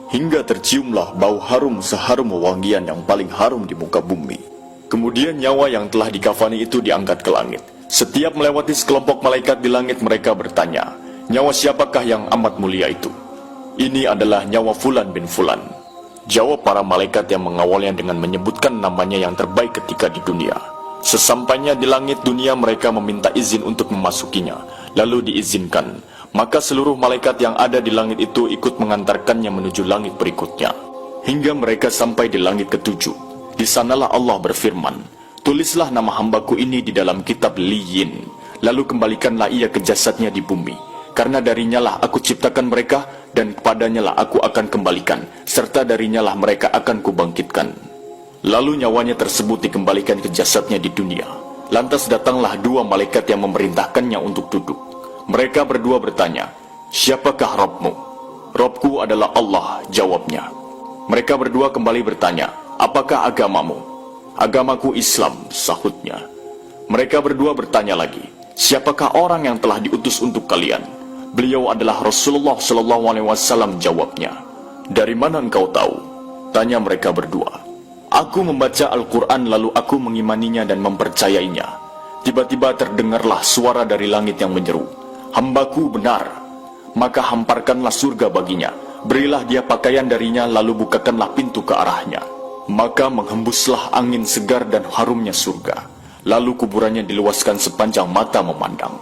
hingga terciumlah bau harum seharum wewangian yang paling harum di muka bumi. Kemudian nyawa yang telah dikafani itu diangkat ke langit. Setiap melewati sekelompok malaikat di langit, mereka bertanya, "Nyawa siapakah yang amat mulia itu?" "Ini adalah nyawa Fulan bin Fulan," jawab para malaikat yang mengawalnya dengan menyebutkan namanya yang terbaik ketika di dunia. Sesampainya di langit dunia, mereka meminta izin untuk memasukinya, lalu diizinkan. Maka seluruh malaikat yang ada di langit itu ikut mengantarkannya menuju langit berikutnya, hingga mereka sampai di langit ketujuh. Di sanalah Allah berfirman, "Tulislah nama hambaku ini di dalam kitab Liyin, lalu kembalikanlah ia ke jasadnya di bumi, karena darinya lah aku ciptakan mereka, dan kepadanya lah aku akan kembalikan, serta darinya lah mereka akan kubangkitkan." Lalu nyawanya tersebut dikembalikan ke jasadnya di dunia. Lantas datanglah dua malaikat yang memerintahkannya untuk duduk. Mereka berdua bertanya, "Siapakah Rabbmu?" "Rabbku adalah Allah," jawabnya. Mereka berdua kembali bertanya, "Apakah agamamu?" "Agamaku Islam," sahutnya. Mereka berdua bertanya lagi, "Siapakah orang yang telah diutus untuk kalian?" "Beliau adalah Rasulullah SAW," jawabnya. "Dari mana engkau tahu?" tanya mereka berdua. "Aku membaca Al-Quran lalu aku mengimaninya dan mempercayainya." Tiba-tiba terdengarlah suara dari langit yang menyeru, "Hambaku benar, maka hamparkanlah surga baginya, berilah dia pakaian darinya, lalu bukakanlah pintu ke arahnya." Maka menghembuslah angin segar dan harumnya surga, lalu kuburannya diluaskan sepanjang mata memandang.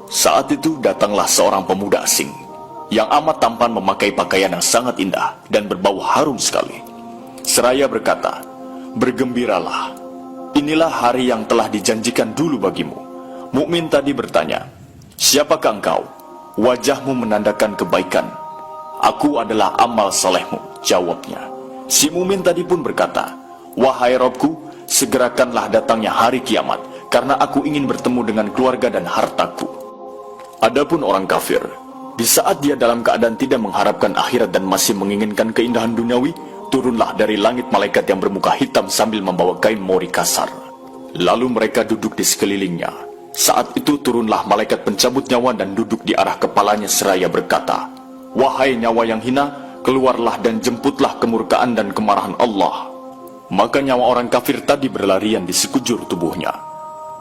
Saat itu datanglah seorang pemuda asing, yang amat tampan memakai pakaian yang sangat indah dan berbau harum sekali. Seraya berkata, "Bergembiralah, inilah hari yang telah dijanjikan dulu bagimu." Mukmin tadi bertanya, "Siapakah engkau?" "Wajahmu menandakan kebaikan." "Aku adalah amal salehmu," jawabnya. Si mukmin tadi pun berkata, "Wahai Rabbku, segerakanlah datangnya hari kiamat, karena aku ingin bertemu dengan keluarga dan hartaku." Adapun orang kafir, di saat dia dalam keadaan tidak mengharapkan akhirat dan masih menginginkan keindahan duniawi, turunlah dari langit malaikat yang bermuka hitam sambil membawa kain mori kasar. Lalu mereka duduk di sekelilingnya. Saat itu turunlah malaikat pencabut nyawa dan duduk di arah kepalanya seraya berkata, "Wahai nyawa yang hina, keluarlah dan jemputlah kemurkaan dan kemarahan Allah." Maka nyawa orang kafir tadi berlarian di sekujur tubuhnya.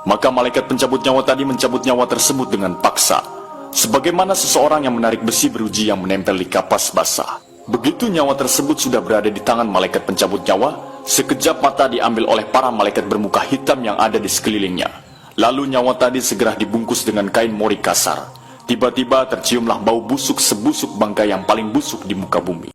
Maka malaikat pencabut nyawa tadi mencabut nyawa tersebut dengan paksa, sebagaimana seseorang yang menarik besi beruji yang menempel di kapas basah. Begitu nyawa tersebut sudah berada di tangan malaikat pencabut nyawa, sekejap mata diambil oleh para malaikat bermuka hitam yang ada di sekelilingnya. Lalu nyawa tadi segera dibungkus dengan kain mori kasar. Tiba-tiba terciumlah bau busuk sebusuk bangkai yang paling busuk di muka bumi.